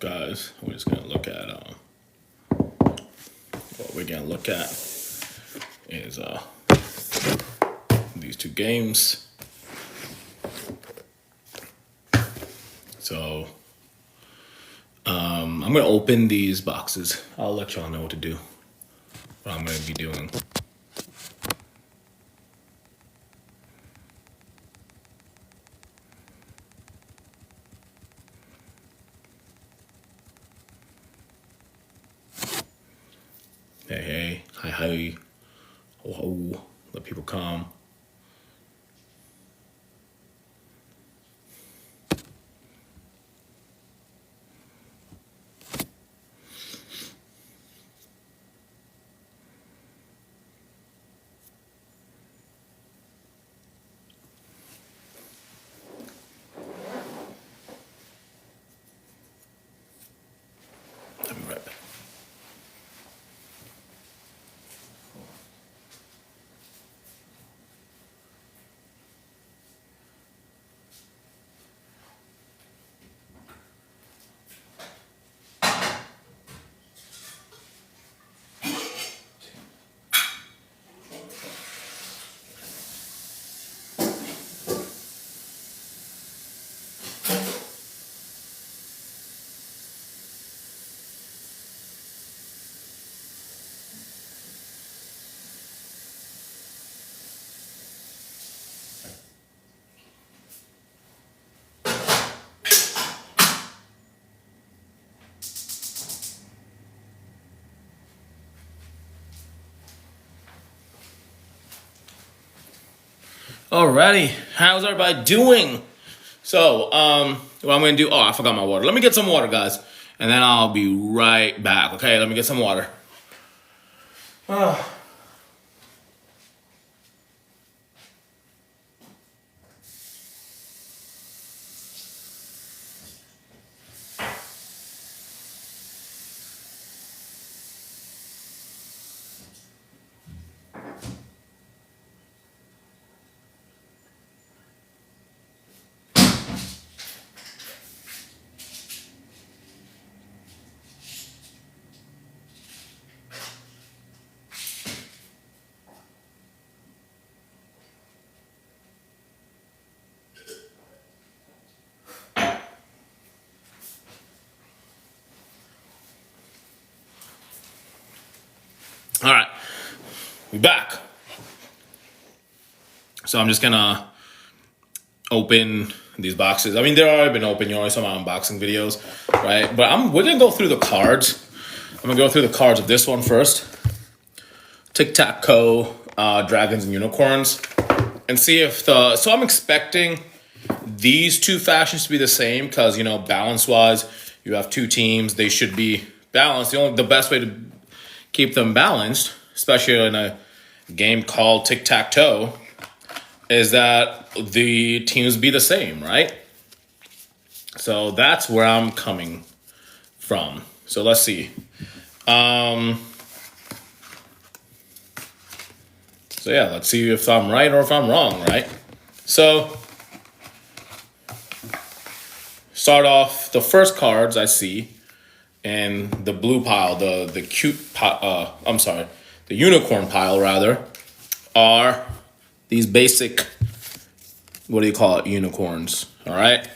guys, we're just gonna look at what we're gonna look at is these two games. So I'm gonna open these boxes. I'll let y'all know what to do, what I'm gonna be doing. Hey, hi, ho, let people come. I'll be right back. Alrighty, how's everybody doing? So, what I'm gonna do, I forgot my water. Let me get some water, guys, and then I'll be right back, okay? Let me get some water. All right, we back. So I'm just gonna open these boxes. I mean, they've already been open. You already saw my unboxing videos, right? But we're gonna go through the cards. I'm gonna go through the cards of this one first. Tic-Tac-Toe, Dragons and Unicorns, and see if so I'm expecting these two factions to be the same because, you know, balance-wise, you have two teams. They should be balanced. The best way to keep them balanced, especially in a game called Tic-Tac-Toe, is that the teams be the same, right? So that's where I'm coming from. So let's see. So yeah, let's see if I'm right or if I'm wrong, right? So start off the first cards I see in the blue pile, the cute pile, the unicorn pile rather, are these basic, what do you call it, unicorns, all right?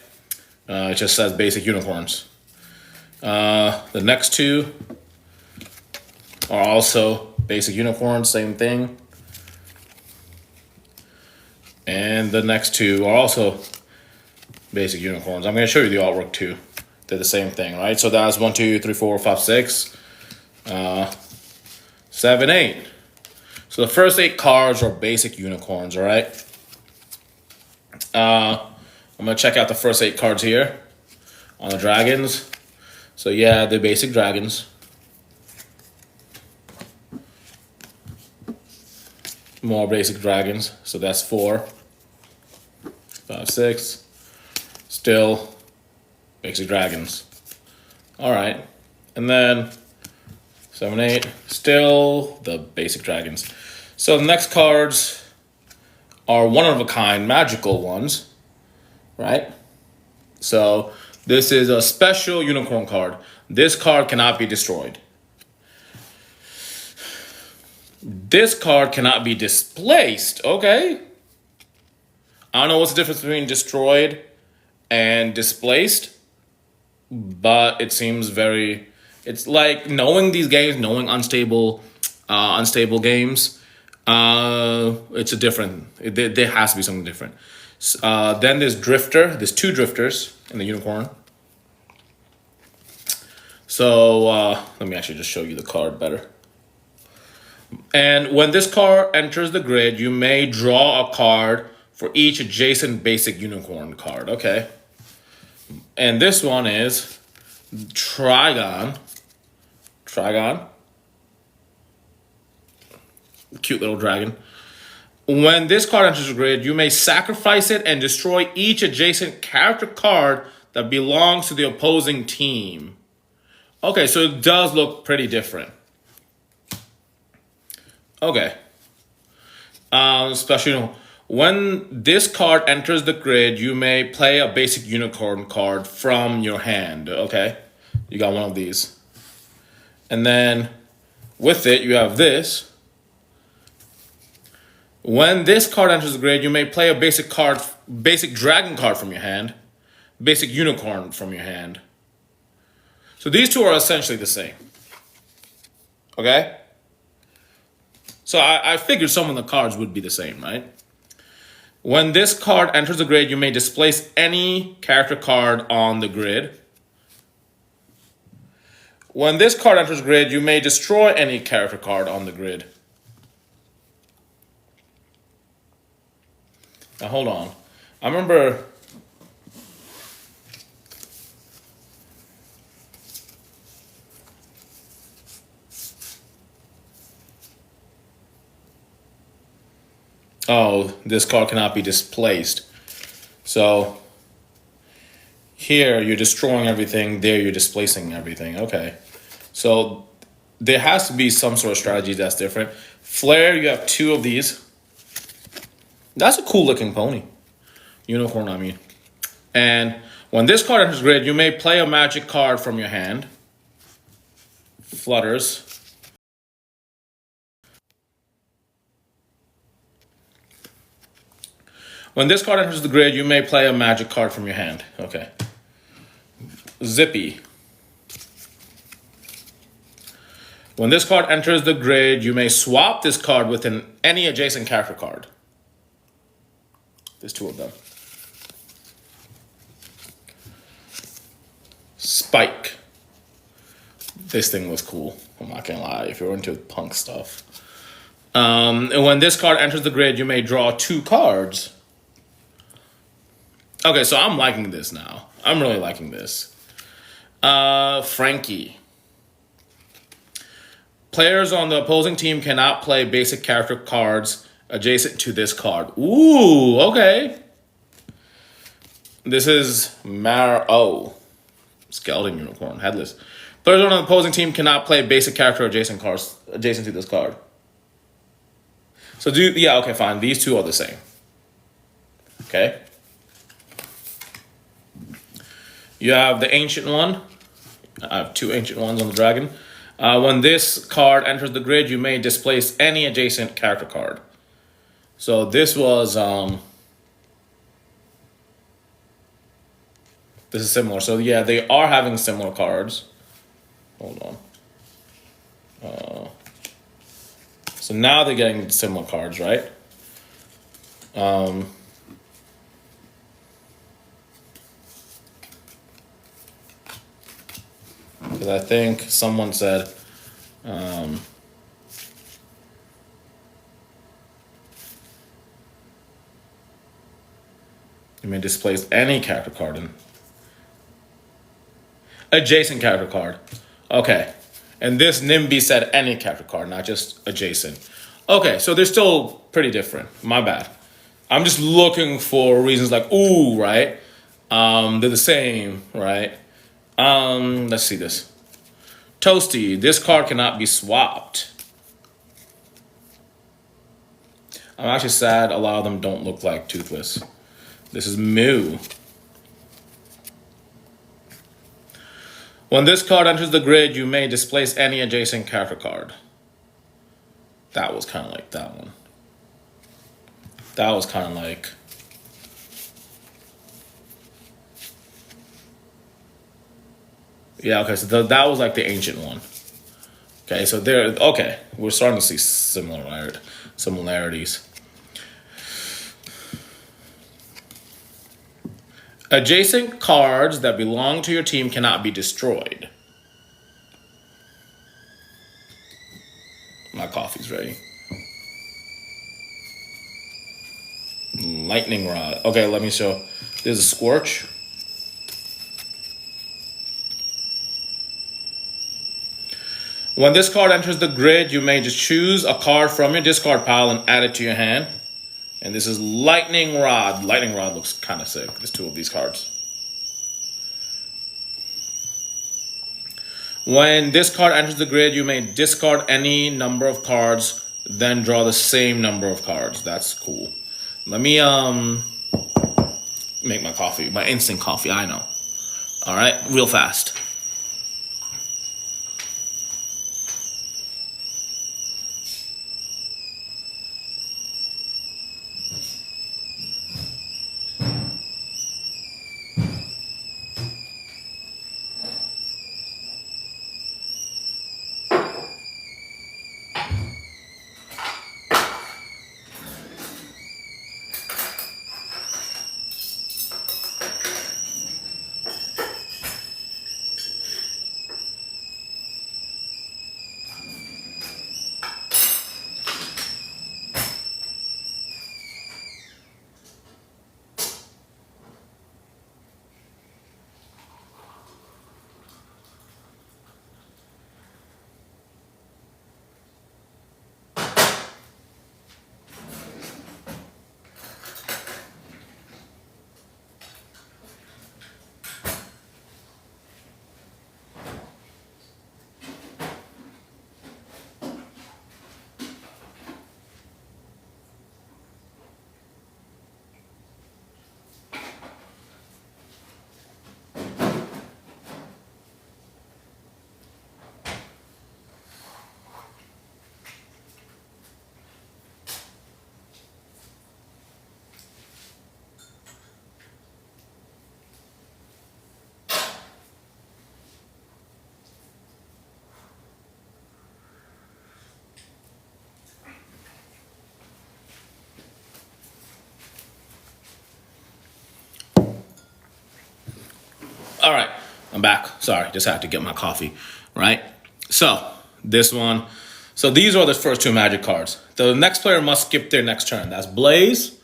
It just says basic unicorns. The next two are also basic unicorns, same thing. And the next two are also basic unicorns. I'm going to show you the artwork too. They're the same thing, right? So that's 1, 2, 3, 4, 5, 6, 7, 8. So the first 8 cards are basic unicorns, all right? I'm going to check out the first 8 cards here on the dragons. So yeah, they're basic dragons. More basic dragons. So that's 4, 5, 6. Still basic dragons. All right. And then 7, 8. Still the basic dragons. So the next cards are one-of-a-kind magical ones, right? So This is a special unicorn card. This card cannot be destroyed. This card cannot be displaced. Okay. I don't know what's the difference between destroyed and displaced, but it seems very. It's like knowing these games, knowing unstable games. It's a different. There has to be something different. Then there's Drifter. There's two Drifters in the unicorn. So let me actually just show you the card better. And when this card enters the grid, you may draw a card for each adjacent basic unicorn card. Okay. And this one is Trigon. Trigon. Cute little dragon. When this card enters the grid, you may sacrifice it and destroy each adjacent character card that belongs to the opposing team. Okay, so it does look pretty different. Okay. Especially when this card enters the grid, you may play a basic unicorn card from your hand. Okay, you got one of these. And then with it, you have this. When this card enters the grid, you may play a basic dragon card from your hand, basic unicorn from your hand. So these two are essentially the same. Okay? So I figured some of the cards would be the same, right? When this card enters the grid, you may displace any character card on the grid. When this card enters the grid, you may destroy any character card on the grid. Now hold on. I remember this card cannot be displaced. So here you're destroying everything, there you're displacing everything. Okay. So there has to be some sort of strategy that's different. Flare, you have two of these. That's a cool looking pony. Unicorn, I mean. And when this card enters grid, you may play a magic card from your hand. Flutters. When this card enters the grid, you may play a magic card from your hand. Okay. Zippy. When this card enters the grid, you may swap this card with any adjacent character card. There's two of them. Spike. This thing was cool. I'm not gonna lie, if you're into punk stuff. And when this card enters the grid, you may draw two cards. Okay, so I'm liking this now. I'm really liking this. Frankie. Players on the opposing team cannot play basic character cards adjacent to this card. Ooh, okay. This is Skeleton Unicorn, headless. Players on the opposing team cannot play basic character adjacent cards adjacent to this card. So okay, fine. These two are the same. Okay. You have the ancient one. I have two ancient ones on the dragon. When this card enters the grid, you may displace any adjacent character card. So this was this is similar. So yeah, they are having similar cards. Hold on. So now they're getting similar cards, right? Because I think someone said, you may displace any character card in. Adjacent character card. Okay. And this NIMBY said any character card, not just adjacent. Okay, so they're still pretty different. My bad. I'm just looking for reasons like, ooh, right? They're the same, right? Let's see this. Toasty, this card cannot be swapped. I'm actually sad a lot of them don't look like Toothless. This is Moo. When this card enters the grid, you may displace any adjacent character card. That was kind of like that one. That was kind of like... Yeah, okay, so that was like the ancient one. Okay, so there, okay, we're starting to see similarities. Adjacent cards that belong to your team cannot be destroyed. My coffee's ready. Lightning Rod. Okay, let me show. There's a Scorch. When this card enters the grid, you may just choose a card from your discard pile and add it to your hand. And this is Lightning Rod. Lightning Rod looks kind of sick. There's two of these cards. When this card enters the grid, you may discard any number of cards, then draw the same number of cards. That's cool. Let me make my coffee, my instant coffee, I know. All right, real fast. All right, I'm back. Sorry, just had to get my coffee, right? So, this one. So these are the first two magic cards. The next player must skip their next turn. That's Blaze.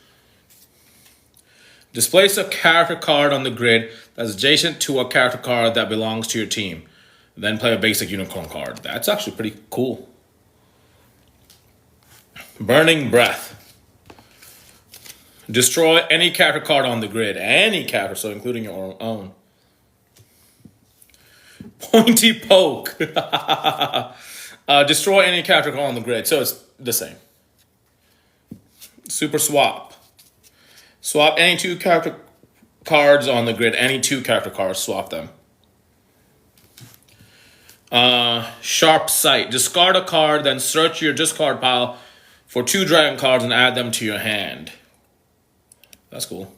Displace a character card on the grid that's adjacent to a character card that belongs to your team. Then play a basic unicorn card. That's actually pretty cool. Burning Breath. Destroy any character card on the grid. Any character, so including your own. Pointy Poke. Destroy any character card on the grid. So it's the same. Super Swap. Swap any two character cards on the grid. Any two character cards, swap them. Sharp Sight. Discard a card, then search your discard pile for two dragon cards and add them to your hand. That's cool.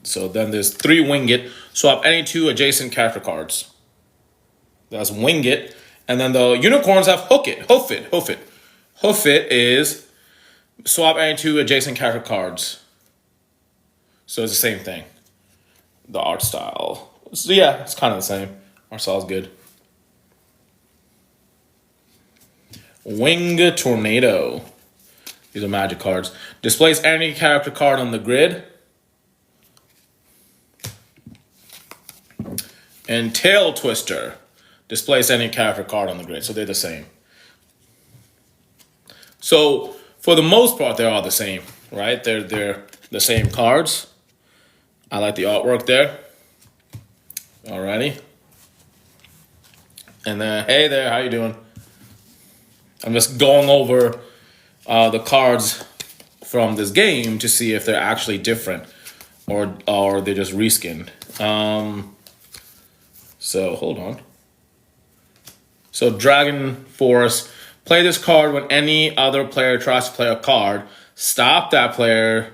So then there's 3 Wing It. Swap any two adjacent character cards. That's Wing It. And then the unicorns have Hook It. Hoof It. Hoof It. Hoof It is swap any two adjacent character cards. So it's the same thing. The art style. So yeah, it's kind of the same. Art style is good. Wing Tornado. These are magic cards. Displace any character card on the grid. And Tail Twister. Displace any character card on the grid. So they're the same. So for the most part, they're all the same, right? They're the same cards. I like the artwork there. Alrighty. And then, hey there, how you doing? I'm just going over the cards from this game to see if they're actually different or they just reskinned. So hold on. So Dragon Force, play this card when any other player tries to play a card. Stop that player's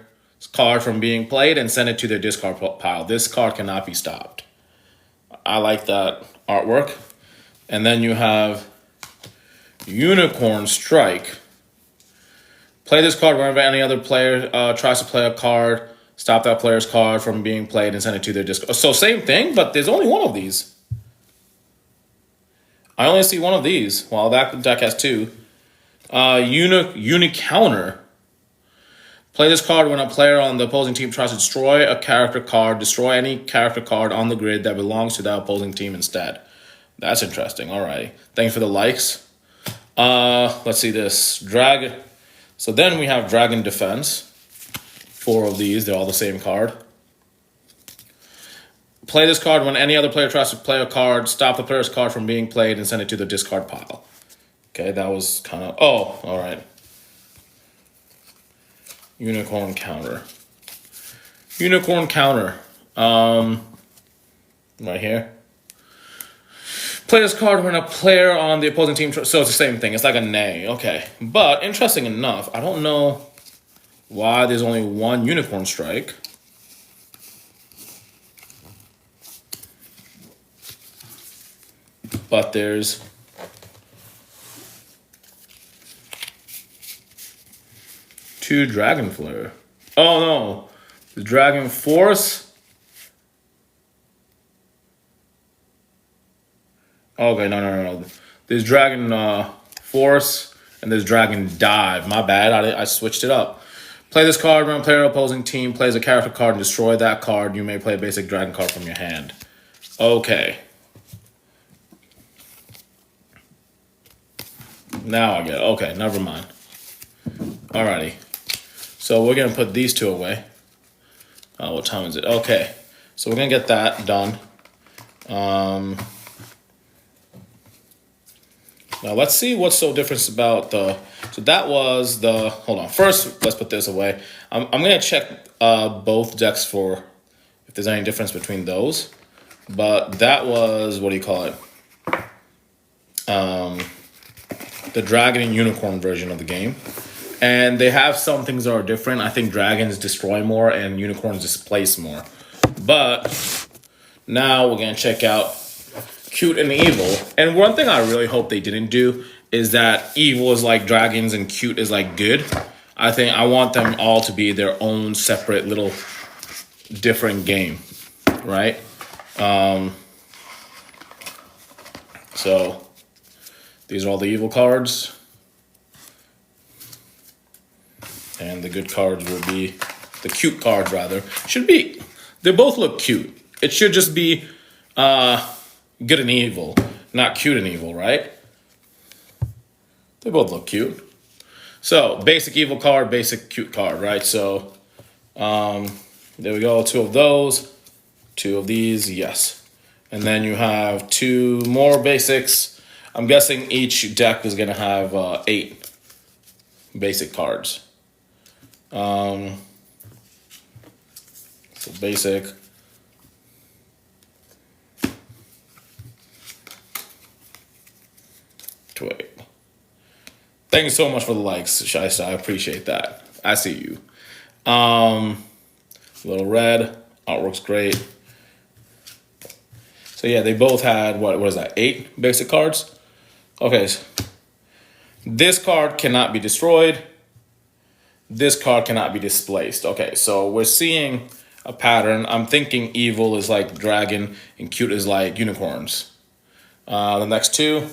card from being played and send it to their discard pile. This card cannot be stopped. I like that artwork. And then you have Unicorn Strike. Play this card whenever any other player tries to play a card. Stop that player's card from being played and send it to their discard. So same thing, but there's only one of these. I only see one of these. Well, that deck has two. Unicounter. Play this card when a player on the opposing team tries to destroy a character card. Destroy any character card on the grid that belongs to that opposing team instead. That's interesting. All right. Thanks for the likes. Let's see this. So then we have Dragon Defense. 4 of these. They're all the same card. Play this card when any other player tries to play a card. Stop the player's card from being played and send it to the discard pile. Okay, that was kind of... Oh, all right. Unicorn Counter. Unicorn Counter. Right here. Play this card when a player on the opposing team... So it's the same thing. It's like a nay. Okay. But interesting enough, I don't know why there's only one Unicorn Strike. But there's two Dragon Flare. Oh no, the Dragon Force. Okay, no. There's Dragon Force and there's Dragon Dive. My bad, I switched it up. Play this card when a player opposing team plays a character card and destroy that card. You may play a basic Dragon card from your hand. Okay. Now I get it. Okay, never mind. Alrighty. So we're going to put these two away. What time is it? Okay. So we're going to get that done. Now let's see what's so different about the... So that was the... Hold on. First, let's put this away. I'm going to check both decks for if there's any difference between those. But that was... What do you call it? The Dragon and Unicorn version of the game. And they have some things that are different. I think dragons destroy more and unicorns displace more. But now we're going to check out Cute and Evil. And one thing I really hope they didn't do is that evil is like dragons and cute is like good. I want them all to be their own separate little different game, right? So these are all the evil cards. And the good cards will be, the cute cards rather, should be, they both look cute. It should just be good and evil, not cute and evil, right? They both look cute. So, basic evil card, basic cute card, right? So, there we go, 2 of those, 2 of these, yes. And then you have 2 more basics. I'm guessing each deck is going to have 8 basic cards. So basic. Wait. Thank you so much for the likes, Shaista. I appreciate that. I see you. Little red. Artwork's great. So yeah, they both had, what is that, 8 basic cards? Okay. So this card cannot be destroyed. This card cannot be displaced. Okay, so we're seeing a pattern. I'm thinking evil is like dragon and cute is like unicorns. The next 2.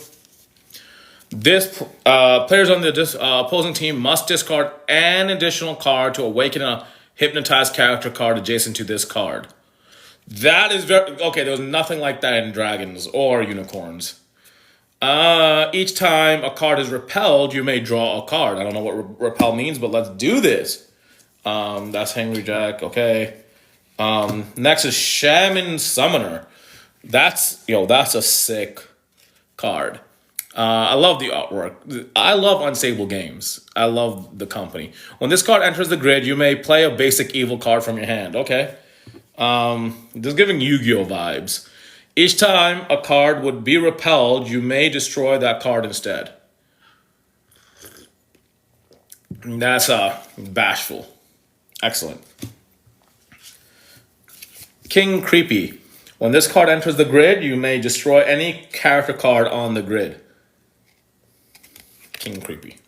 This players on the opposing team must discard an additional card to awaken a hypnotized character card adjacent to this card. That is very... Okay, there was nothing like that in dragons or unicorns. Each time a card is repelled, you may draw a card. I don't know what repel means, but let's do this. That's Hangry Jack, okay. Next is Shaman Summoner. That's a sick card. I love the artwork. I love Unstable Games. I love the company. When this card enters the grid, you may play a basic evil card from your hand. Okay. Just giving Yu-Gi-Oh vibes. Each time a card would be repelled, you may destroy that card instead. That's bashful. Excellent. King Creepy. When this card enters the grid, you may destroy any character card on the grid. King Creepy.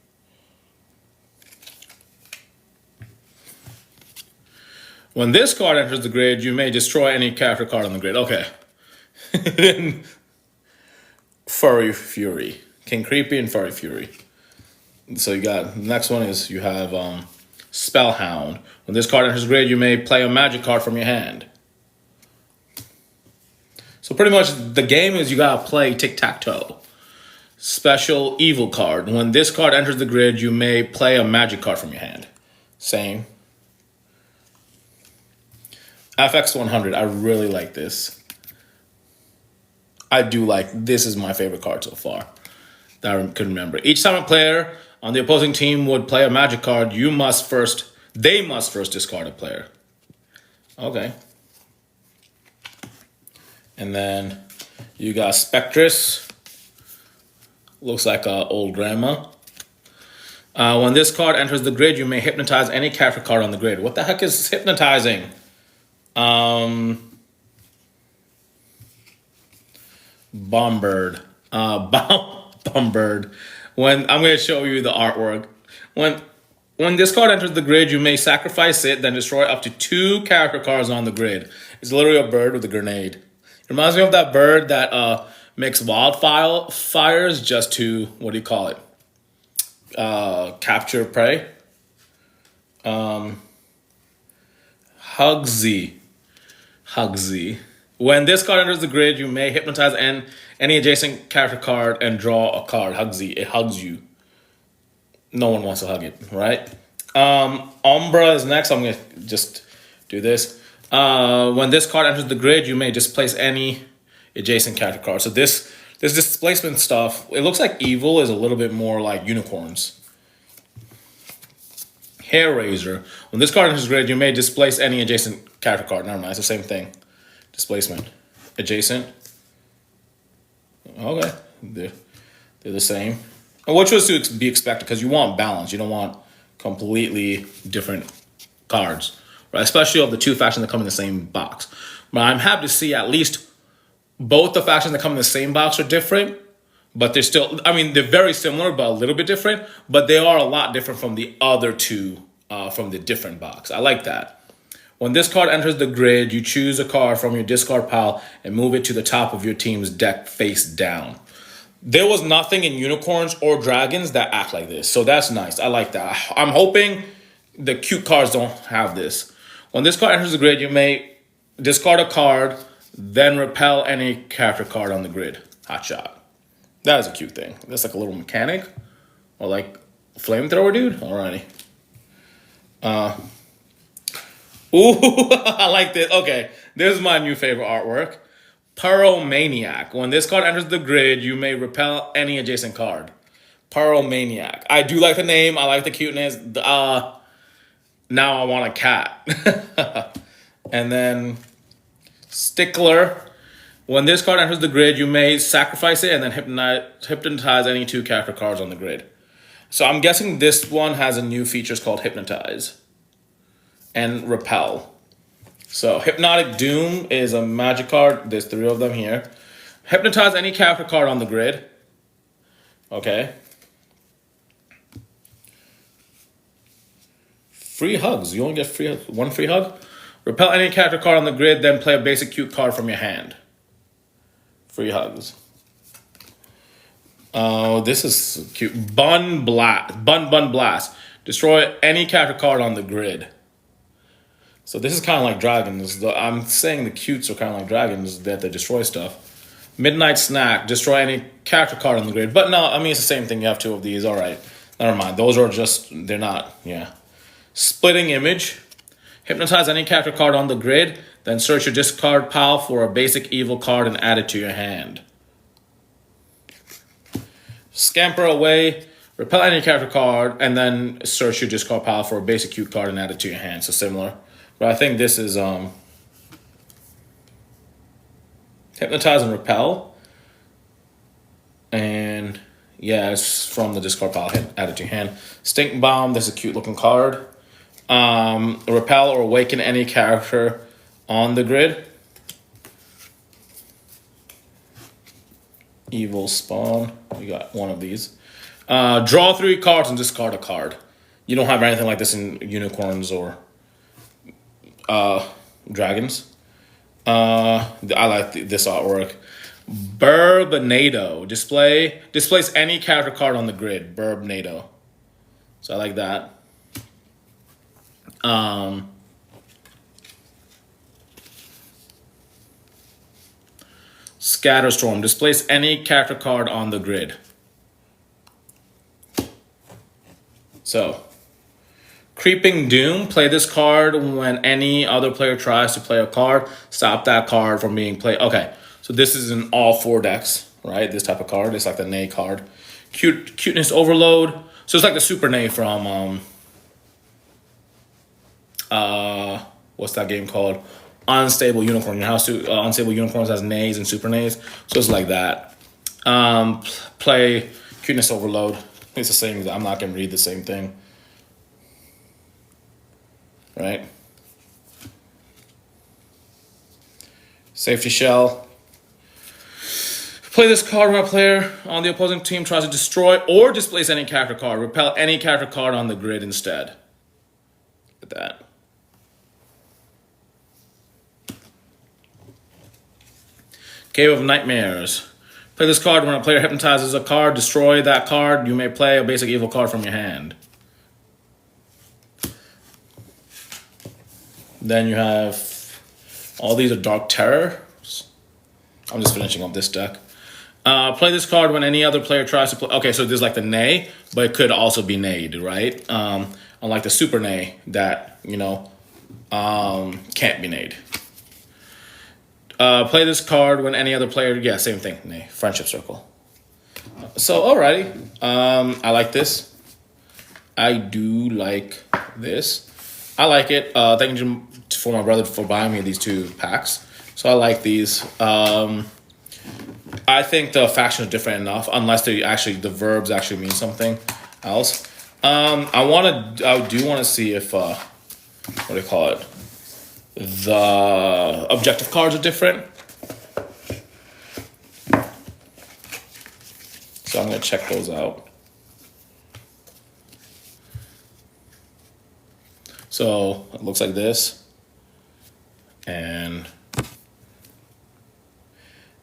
When this card enters the grid, you may destroy any character card on the grid. Okay. Furry Fury. King Creepy and Furry Fury. So you got, the next one is you have Spellhound. When this card enters the grid, you may play a magic card from your hand. So pretty much the game is you gotta play tic-tac-toe. Special Evil card. When this card enters the grid, you may play a magic card from your hand. Same. FX100. I really like this. I do like, this is my favorite card so far that I can remember. Each time a player on the opposing team would play a magic card, they must first discard a player. Okay. And then you got Spectress. Looks like an old grandma. When this card enters the grid, you may hypnotize any character card on the grid. What the heck is hypnotizing? Bombird. Bombird. When I'm going to show you the artwork. When this card enters the grid, you may sacrifice it, then destroy up to 2 character cards on the grid. It's literally a bird with a grenade. It reminds me of that bird that makes wildfires just to, what do you call it? Capture prey. Hugsy. When this card enters the grid, you may hypnotize any adjacent character card and draw a card. Hugsy. It hugs you. No one wants to hug it, right? Umbra is next. I'm going to just do this. When this card enters the grid, you may displace any adjacent character card. So this displacement stuff, it looks like Evil is a little bit more like unicorns. Hair Razor. When this card enters the grid, you may displace any adjacent character card. Never mind, it's the same thing. Displacement. Adjacent. Okay. They're the same. And what was to be expected, because you want balance. You don't want completely different cards, right? Especially of the 2 factions that come in the same box. But I'm happy to see at least both the factions that come in the same box are different, but they're still, I mean, they're very similar, but a little bit different, but they are a lot different from the other 2 from the different box. I like that. When this card enters the grid, you choose a card from your discard pile and move it to the top of your team's deck face down. There was nothing in Unicorns or Dragons that act like this, so that's nice. I like that. I'm hoping the cute cards don't have this. When this card enters the grid, you may discard a card, then repel any character card on the grid. Hot shot. That is a cute thing. That's like a little mechanic. Or like a flamethrower dude. Alrighty. Ooh, I like this. Okay, this is my new favorite artwork. Pyromaniac. When this card enters the grid, you may repel any adjacent card. Pyromaniac. I do like the name. I like the cuteness. Now I want a cat. And then Stickler. When this card enters the grid, you may sacrifice it and then hypnotize any 2 character cards on the grid. So I'm guessing this one has a new features called Hypnotize and Repel. So Hypnotic Doom is a magic card. There's 3 of them here. Hypnotize any character card on the grid. Okay. Free hugs. You only get 1 free hug. Repel any character card on the grid, then play a basic cute card from your hand. Free hugs. Oh, this is cute. Bun Blast. Destroy any character card on the grid. So this is kind of like dragons. I'm saying the cutes are kind of like dragons that they destroy stuff. Midnight Snack. Destroy any character card on the grid. But no, I mean, it's the same thing. You have 2 of these. All right. Never mind. Those are just, they're not. Yeah. Splitting Image. Hypnotize any character card on the grid. Then search your discard pile for a basic evil card and add it to your hand. Scamper Away. Repel any character card and then search your discard pile for a basic cute card and add it to your hand. So similar. But I think this is Hypnotize and Repel. And yeah, it's from the discard pile. Add it to your hand. Stink Bomb. This is a cute looking card. Repel or awaken any character on the grid. Evil Spawn. We got one of these. Draw 3 cards and discard a card. You don't have anything like this in unicorns or dragons. I like this artwork. Burbnado. Displays any character card on the grid. Burbnado. So I like that. Scatterstorm. Displays any character card on the grid. So, Creeping Doom. Play this card when any other player tries to play a card. Stop that card from being played. Okay, so this is in all 4 decks, right? This type of card. It's like the Nay card. Cuteness Overload. So it's like the Super Nay from what's that game called? Unstable Unicorn. Your house Unstable Unicorns has Nays and Super Nays. So it's like that. Play Cuteness Overload. It's the same. I'm not gonna read the same thing. Right? Safety Shell. Play this card when a player on the opposing team tries to destroy or displace any character card. Repel any character card on the grid instead. Look at that. Cave of Nightmares. Play this card when a player hypnotizes a card. Destroy that card. You may play a basic evil card from your hand. Then you have all these are Dark Terrors. I'm just finishing up this deck. Play this card when any other player tries to play. Okay, so there's like the Nay, but it could also be Nayed, right? Unlike the Super Nay that, can't be Nayed. Play this card when any other player, yeah, same thing, Nay, Friendship Circle. So, alrighty. I like this. I do like this. I like it. Thank you for my brother for buying me these 2 packs. So I like these. I think the faction is different enough, unless the verbs actually mean something else. I do want to see if what do you call it? The objective cards are different. So I'm gonna check those out. So it looks like this. And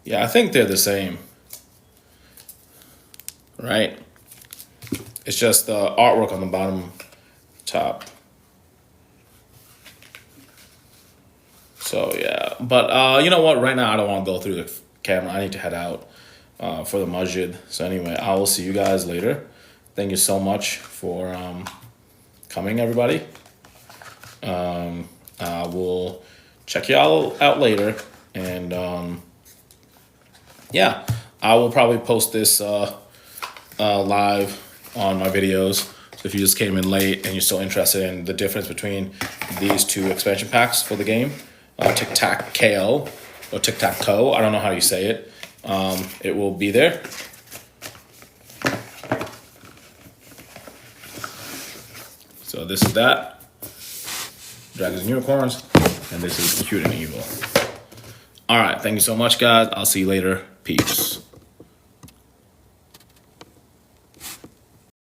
yeah, I think they're the same. Right? It's just the artwork on the bottom top. So yeah, but you know what? Right now I don't want to go through the camera. I need to head out for the masjid. So anyway, I will see you guys later. Thank you so much for coming, everybody. I will check y'all out later, and yeah, I will probably post this live on my videos. So if you just came in late and you're still interested in the difference between these 2 expansion packs for the game, Tic Tac KO or Tic Tac Co. I don't know how you say it. It will be there. So this is that. Dragons and Unicorns. And this is Cute and Evil. All right. Thank you so much, guys. I'll see you later. Peace.